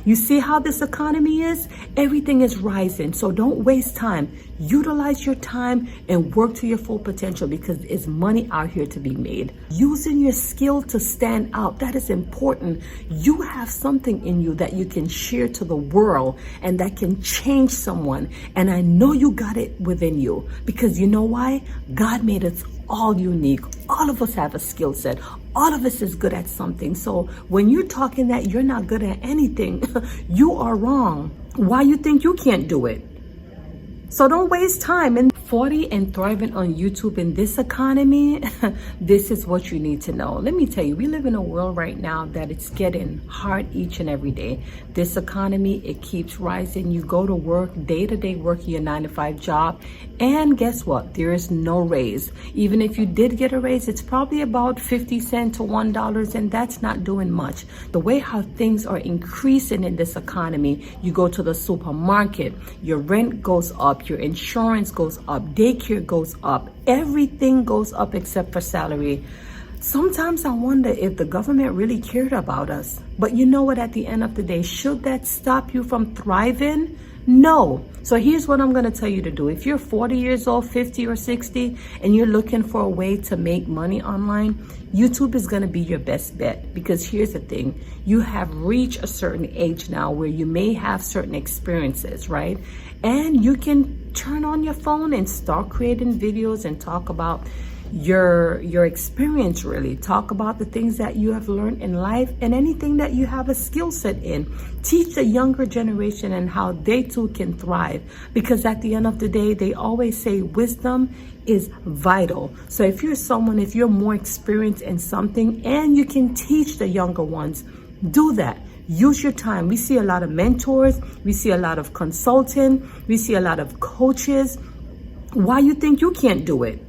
You see how this economy is? Everything is rising. So don't waste time. Utilize your time and work to your full potential because there's money out here to be made. Using your skill to stand out, that is important. You have something in you that you can share to the world and that can change someone. And I know you got it within you because you know why? God made us all unique. All of us have a skill set. All of us is good at something. So when you're talking that you're not good at anything, you are wrong. Why you think you can't do it? So don't waste time. And 40 and thriving on YouTube in this economy, this is what you need to know. Let me tell you, we live in a world right now that it's getting hard each and every day. This economy, it keeps rising. You go to work, day-to-day work, your 9-to-5 job, and guess what? There is no raise. Even if you did get a raise, it's probably about 50 cents to $1, and that's not doing much. The way how things are increasing in this economy, you go to the supermarket, your rent goes up, your insurance goes up, daycare goes up, everything goes up except for salary. Sometimes I wonder if the government really cared about us. But you know what, at the end of the day, should that stop you from thriving? No. So here's what I'm going to tell you to do. If you're 40 years old, 50 or 60, and you're looking for a way to make money online, YouTube is going to be your best bet. Because here's the thing. You have reached a certain age now where you may have certain experiences, right? And you can turn on your phone and start creating videos and talk about your experience, really. Talk about the things that you have learned in life and anything that you have a skill set in. Teach the younger generation and how they too can thrive, because at the end of the day, they always say wisdom is vital. So if you're more experienced in something and you can teach the younger ones, do that. Use your time. We see a lot of mentors, we see a lot of consulting, we see a lot of coaches. Why you think you can't do it?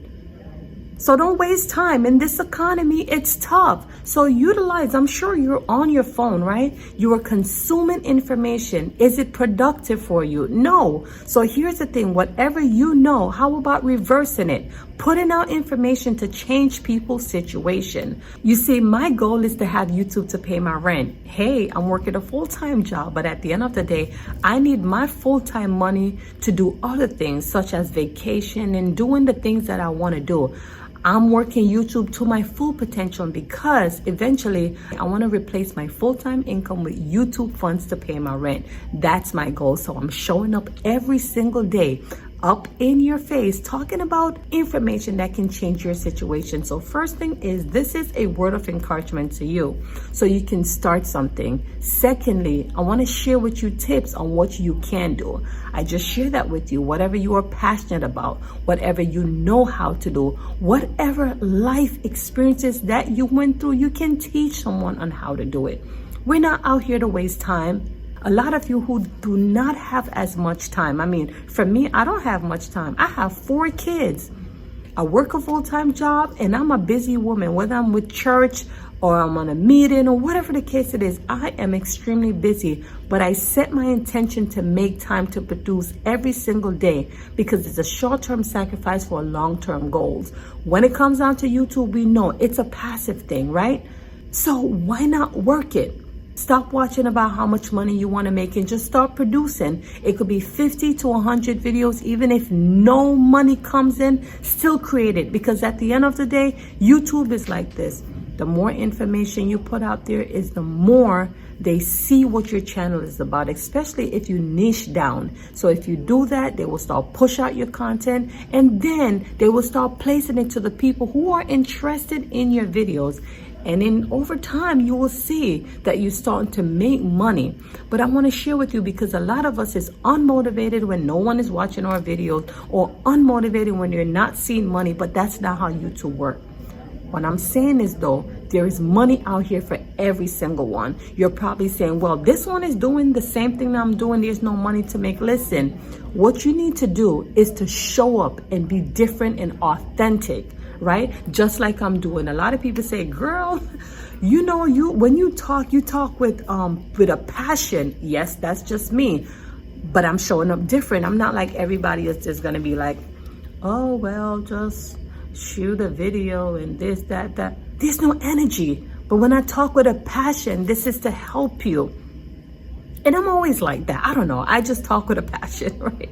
So don't waste time. In this economy, it's tough. So utilize, I'm sure you're on your phone, right? You are consuming information. Is it productive for you? No. So here's the thing, whatever you know, how about reversing it? Putting out information to change people's situation. You see, my goal is to have YouTube to pay my rent. Hey, I'm working a full-time job, but at the end of the day, I need my full-time money to do other things such as vacation and doing the things that I want to do. I'm working YouTube to my full potential because eventually I want to replace my full-time income with YouTube funds to pay my rent. That's my goal. So I'm showing up every single day, up in your face, talking about information that can change your situation. So first thing is, this is a word of encouragement to you so you can start something. Secondly, I want to share with you tips on what you can do. I just share that with you. Whatever you are passionate about, whatever you know how to do, whatever life experiences that you went through, you can teach someone on how to do it. We're not out here to waste time. A lot of you who do not have as much time. I mean, for me, I don't have much time. I have 4 kids. I work a full-time job and I'm a busy woman, whether I'm with church or I'm on a meeting or whatever the case it is. I am extremely busy, but I set my intention to make time to produce every single day because it's a short-term sacrifice for long-term goals. When it comes down to YouTube, we know it's a passive thing, right? So why not work it? Stop watching about how much money you want to make and just start producing. It could be 50 to 100 videos. Even if no money comes in, still create it. Because at the end of the day, YouTube is like this. The more information you put out there is the more they see what your channel is about, especially if you niche down. So if you do that, they will start push out your content and then they will start placing it to the people who are interested in your videos. And then over time, you will see that you're starting to make money. But I want to share with you because a lot of us is unmotivated when no one is watching our videos or unmotivated when you're not seeing money. But that's not how YouTube works. What I'm saying is, though, there is money out here for every single one. You're probably saying, well, this one is doing the same thing that I'm doing. There's no money to make. Listen, what you need to do is to show up and be different and authentic. Right? Just like I'm doing. A lot of people say, girl, you know, when you talk with a passion. Yes, that's just me. But I'm showing up different. I'm not like everybody is just going to be like, oh, well, just shoot a video and this, that. There's no energy. But when I talk with a passion, this is to help you. And I'm always like that. I don't know. I just talk with a passion, right?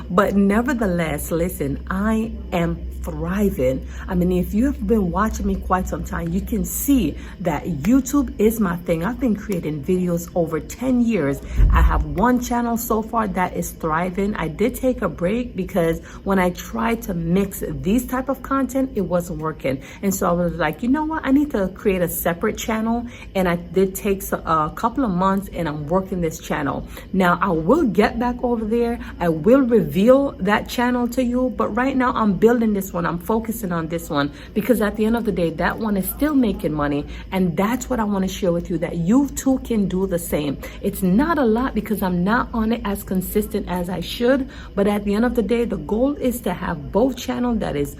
But nevertheless, listen, I am thriving. I mean, if you have been watching me quite some time, you can see that YouTube is my thing. I've been creating videos over 10 years. I have one channel so far that is thriving. I did take a break because when I tried to mix these type of content, it wasn't working. And so I was like, you know what? I need to create a separate channel. And I did take a couple of months and I'm working this channel. Now I will get back over there. I will reveal that channel to you. But right now I'm building this one. I'm focusing on this one because at the end of the day, that one is still making money. And that's what I want to share with you, that you too can do the same. It's not a lot because I'm not on it as consistent as I should. But at the end of the day, the goal is to have both channels that is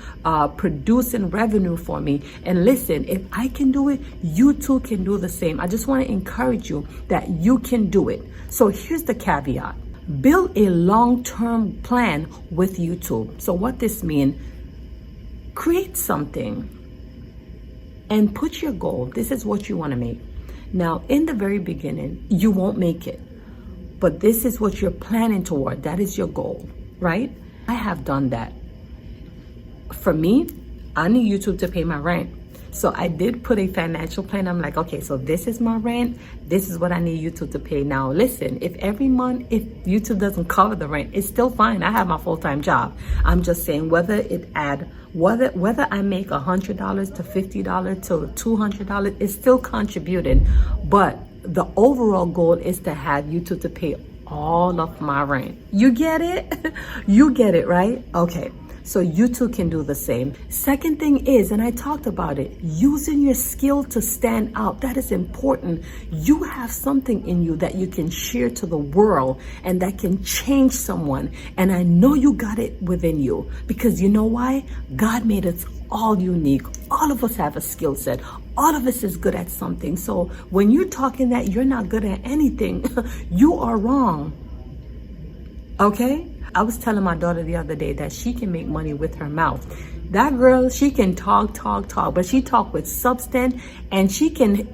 producing revenue for me. And listen, if I can do it, you too can do the same. I just want to encourage you that you can do it. So here's the caveat. Build a long-term plan with YouTube. So what this means, create something and put your goal. This is what you want to make. Now, in the very beginning, you won't make it, but this is what you're planning toward. That is your goal, right? I have done that. For me, I need YouTube to pay my rent. So I did put a financial plan. I'm like, okay, so this is my rent. This is what I need YouTube to pay. Now, listen, if every month, if YouTube doesn't cover the rent, it's still fine. I have my full-time job. I'm just saying whether I make $100 to $50 to $200, it's still contributing. But the overall goal is to have YouTube to pay all of my rent. You get it? You get it, right? Okay. So you too can do the same. Second thing is, and I talked about it, using your skill to stand out. That is important. You have something in you that you can share to the world and that can change someone. And I know you got it within you because you know why? God made us all unique. All of us have a skill set. All of us is good at something. So when you're talking that you're not good at anything, you are wrong. Okay? I was telling my daughter the other day that she can make money with her mouth. That girl, she can talk, but she talk with substance and she can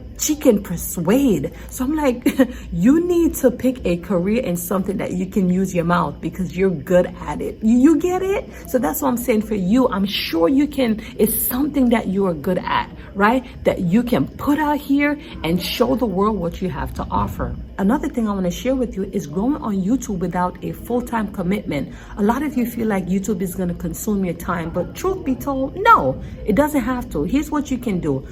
persuade. So I'm like, you need to pick a career in something that you can use your mouth because you're good at it. You get it? So that's what I'm saying for you. I'm sure you can. It's something that you are good at, right? That you can put out here and show the world what you have to offer. Another thing I want to share with you is growing on YouTube without a full-time commitment. A lot of you feel like YouTube is going to consume your time, but truth be told, no, it doesn't have to. Here's what you can do.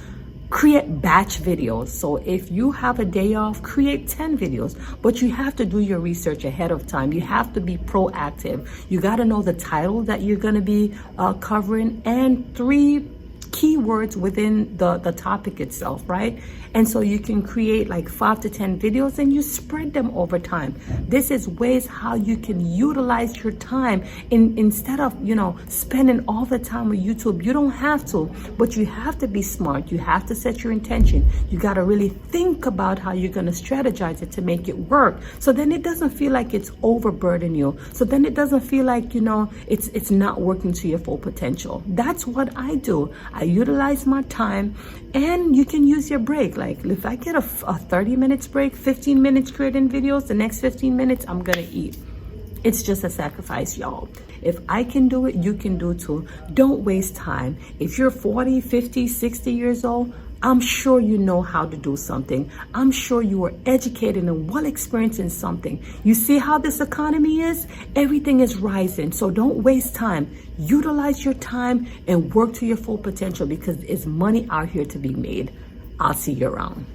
Create batch videos. So if you have a day off, create 10 videos, but you have to do your research ahead of time. You have to be proactive. You got to know the title that you're going to be covering and 3 keywords within the topic itself, right? And so you can create like 5 to 10 videos and you spread them over time. This is ways how you can utilize your time instead of, spending all the time with YouTube. You don't have to, but you have to be smart. You have to set your intention. You got to really think about how you're going to strategize it to make it work. So then it doesn't feel like it's overburdening you. So then it doesn't feel like, it's not working to your full potential. That's what I do. I utilize my time and you can use your break. Like if I get a 30 minutes break, 15 minutes creating videos, the next 15 minutes, I'm going to eat. It's just a sacrifice, y'all. If I can do it, you can do it too. Don't waste time. If you're 40, 50, 60 years old, I'm sure you know how to do something. I'm sure you are educated and well experienced in something. You see how this economy is? Everything is rising. So don't waste time. Utilize your time and work to your full potential because there's money out here to be made. I'll see you around.